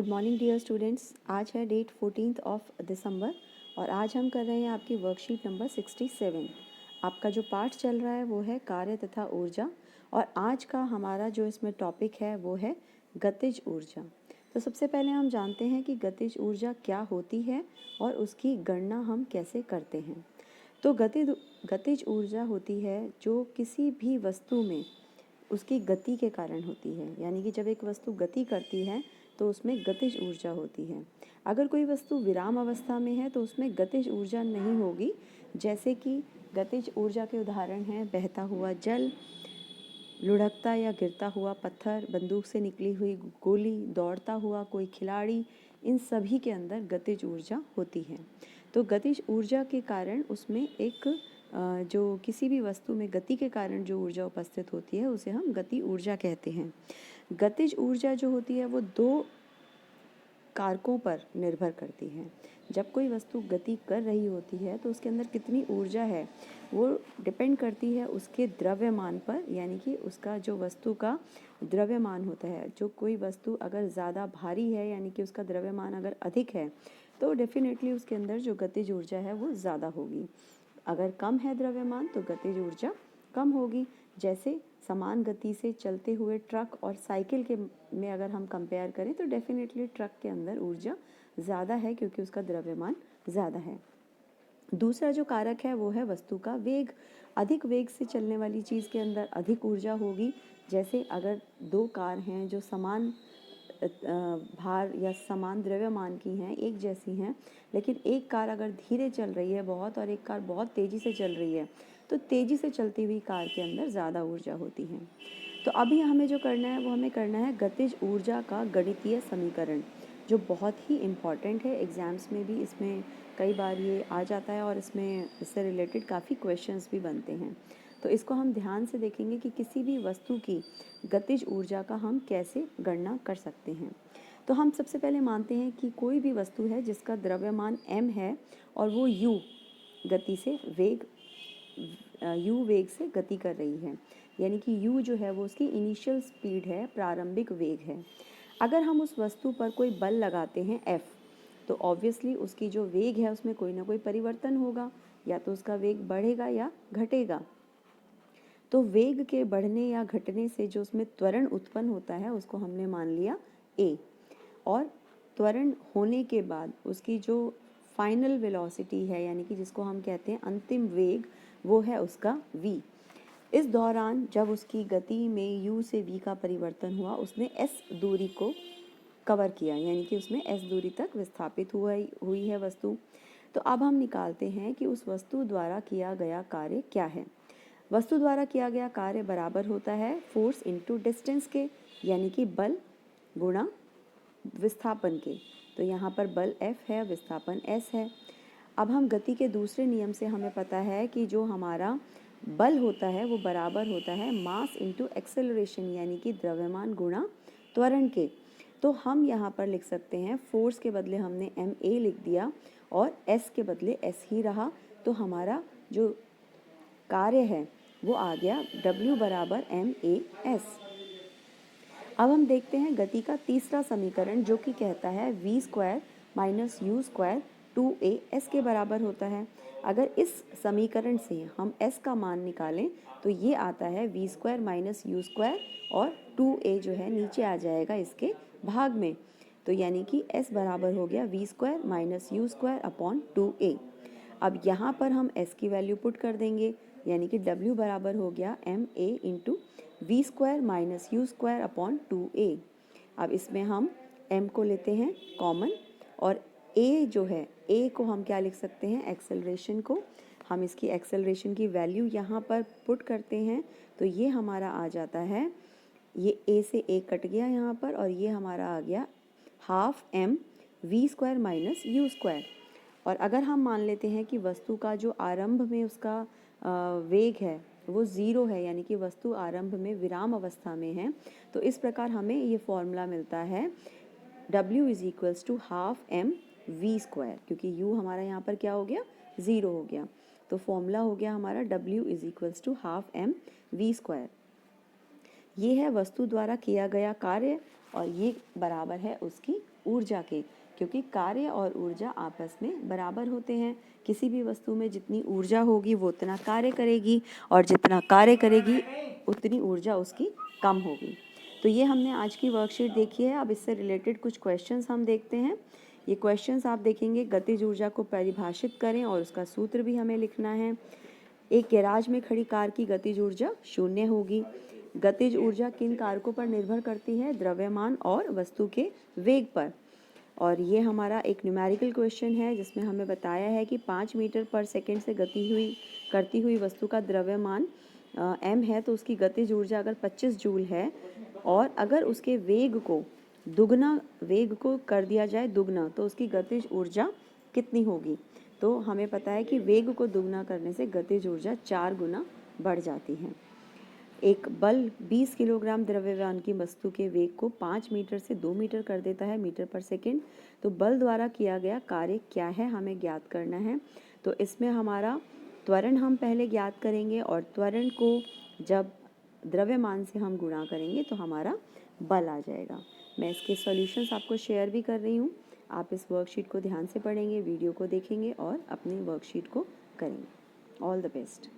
Good morning dear students. आज है date 14 of December और आज हम कर रहे हैं आपकी वर्कशीट नंबर 67। आपका जो पाठ चल रहा है वो है कार्य तथा ऊर्जा और आज का हमारा जो इसमें टॉपिक है वो है गतिज ऊर्जा। तो सबसे पहले हम जानते हैं कि गतिज ऊर्जा क्या होती है और उसकी गणना हम कैसे करते हैं। तो गतिज ऊर्जा होती है जो किसी भी वस्तु में उसकी गति के कारण होती है, यानी कि जब एक वस्तु गति करती है तो उसमें गतिज ऊर्जा होती है। अगर कोई वस्तु विराम अवस्था में है तो उसमें गतिज ऊर्जा नहीं होगी। जैसे कि गतिज ऊर्जा के उदाहरण हैं बहता हुआ जल, लुढ़कता या गिरता हुआ पत्थर, बंदूक से निकली हुई गोली, दौड़ता हुआ कोई खिलाड़ी, इन सभी के अंदर गतिज ऊर्जा होती है। तो गतिज ऊर्जा के कारण उसमें एक जो किसी भी वस्तु में गति के कारण जो ऊर्जा उपस्थित होती है उसे हम गति ऊर्जा कहते हैं। गतिज ऊर्जा जो होती है वो दो कारकों पर निर्भर करती है। जब कोई वस्तु गति कर रही होती है तो उसके अंदर कितनी ऊर्जा है वो डिपेंड करती है उसके द्रव्यमान पर, यानी कि उसका जो वस्तु का द्रव्यमान होता है। जो कोई वस्तु अगर ज़्यादा भारी है यानी कि उसका द्रव्यमान अगर अधिक है तो डेफिनेटली उसके अंदर जो गतिज ऊर्जा है वो ज़्यादा होगी। अगर कम है द्रव्यमान तो गतिज ऊर्जा कम होगी। जैसे समान गति से चलते हुए ट्रक और साइकिल के में अगर हम कंपेयर करें तो डेफिनेटली ट्रक के अंदर ऊर्जा ज़्यादा है क्योंकि उसका द्रव्यमान ज़्यादा है। दूसरा जो कारक है वो है वस्तु का वेग। अधिक वेग से चलने वाली चीज़ के अंदर अधिक ऊर्जा होगी। जैसे अगर दो कार हैं जो समान भार या समान द्रव्यमान की हैं, एक जैसी हैं, लेकिन एक कार अगर धीरे चल रही है बहुत और एक कार बहुत तेज़ी से चल रही है तो तेज़ी से चलती हुई कार के अंदर ज़्यादा ऊर्जा होती है। तो अभी हमें जो करना है वो हमें करना है गतिज ऊर्जा का गणितीय समीकरण, जो बहुत ही इम्पॉर्टेंट है। एग्ज़ाम्स में भी इसमें कई बार ये आ जाता है और इससे रिलेटेड काफ़ी क्वेश्चंस भी बनते हैं। तो इसको हम ध्यान से देखेंगे कि किसी भी वस्तु की गतिज ऊर्जा का हम कैसे गणना कर सकते हैं। तो हम सबसे पहले मानते हैं कि कोई भी वस्तु है जिसका द्रव्यमान m है और वो u वेग से गति कर रही है, यानी कि u जो है वो उसकी इनिशियल स्पीड है, प्रारंभिक वेग है। अगर हम उस वस्तु पर कोई बल लगाते हैं F तो ऑब्वियसली उसकी जो वेग है उसमें कोई ना कोई परिवर्तन होगा, या तो उसका वेग बढ़ेगा या घटेगा। तो वेग के बढ़ने या घटने से जो उसमें त्वरण उत्पन्न होता है उसको हमने मान लिया a, और त्वरण होने के बाद उसकी जो फाइनल वेलोसिटी है यानी कि जिसको हम कहते हैं अंतिम वेग, वो है उसका v। इस दौरान जब उसकी गति में u से v का परिवर्तन हुआ उसने s दूरी को कवर किया, यानी कि उसमें s दूरी तक विस्थापित हुई है वस्तु। तो अब हम निकालते हैं कि उस वस्तु द्वारा किया गया कार्य क्या है। वस्तु द्वारा किया गया कार्य बराबर होता है फोर्स इनटू डिस्टेंस के, यानी कि बल गुणा विस्थापन के। तो यहाँ पर बल F है, विस्थापन S है। अब हम गति के दूसरे नियम से हमें पता है कि जो हमारा बल होता है वो बराबर होता है मास इनटू एक्सेलरेशन, यानी कि द्रव्यमान गुणा त्वरण के। तो हम यहाँ पर लिख सकते हैं फोर्स के बदले हमने ma लिख दिया और S के बदले S ही रहा। तो हमारा जो कार्य है वो आ गया W बराबर ma s। अब हम देखते हैं गति का तीसरा समीकरण जो कि कहता है v square minus U square 2a s के बराबर होता है। अगर इस समीकरण से हम s का मान निकालें तो ये आता है v square minus U square और 2a जो है नीचे आ जाएगा इसके भाग में। तो यानी कि s बराबर हो गया v square minus U square upon 2a। अब यहाँ पर हम s की वैल्यू पुट कर देंगे, यानी कि w बराबर हो गया ma into V square minus U square upon 2a। अब इसमें हम m को लेते हैं कॉमन और a जो है a को हम क्या लिख सकते हैं, एक्सेलरेशन को। हम इसकी एक्सेलरेशन की वैल्यू यहाँ पर पुट करते हैं तो ये हमारा आ जाता है, ये a से a कट गया यहाँ पर और ये हमारा आ गया half m V square minus U square. और अगर हम मान लेते हैं कि वस्तु का जो आरंभ में उसका वेग है वो ज़ीरो है, यानी कि वस्तु आरंभ में विराम अवस्था में है, तो इस प्रकार हमें ये फॉर्मूला मिलता है W is equals to half m V square, क्योंकि u हमारा यहाँ पर क्या हो गया, ज़ीरो हो गया। तो फॉर्मूला हो गया हमारा W is equals to half m V square. ये है वस्तु द्वारा किया गया कार्य और ये बराबर है उसकी ऊर्जा के, क्योंकि कार्य और ऊर्जा आपस में बराबर होते हैं। किसी भी वस्तु में जितनी ऊर्जा होगी वो उतना कार्य करेगी, और जितना कार्य करेगी उतनी ऊर्जा उसकी कम होगी। तो ये हमने आज की वर्कशीट देखी है। अब इससे रिलेटेड कुछ क्वेश्चंस हम देखते हैं। ये क्वेश्चंस आप देखेंगे, गतिज ऊर्जा को परिभाषित करें और उसका सूत्र भी हमें लिखना है। एक गैराज में खड़ी कार की गतिज ऊर्जा 0 होगी। गतिज ऊर्जा किन कारकों पर निर्भर करती है? द्रव्यमान और वस्तु के वेग पर। और ये हमारा एक न्यूमेरिकल क्वेश्चन है जिसमें हमें बताया है कि 5 मीटर पर सेकंड से करती हुई वस्तु का द्रव्यमान m है, तो उसकी गतिज ऊर्जा अगर 25 जूल है और अगर उसके वेग को कर दिया जाए दुगना, तो उसकी गतिज ऊर्जा कितनी होगी? तो हमें पता है कि वेग को दुगना करने से गतिज ऊर्जा 4 गुना बढ़ जाती है। एक बल 20 किलोग्राम द्रव्यमान की वस्तु के वेग को 5 मीटर से 2 मीटर कर देता है मीटर पर सेकंड। तो बल द्वारा किया गया कार्य क्या है, हमें ज्ञात करना है। तो इसमें हमारा त्वरण हम पहले ज्ञात करेंगे, और त्वरण को जब द्रव्यमान से हम गुणा करेंगे तो हमारा बल आ जाएगा। मैं इसके सॉल्यूशंस आपको शेयर भी कर रही हूँ। आप इस वर्कशीट को ध्यान से पढ़ेंगे, वीडियो को देखेंगे और अपनी वर्कशीट को करेंगे। All the best.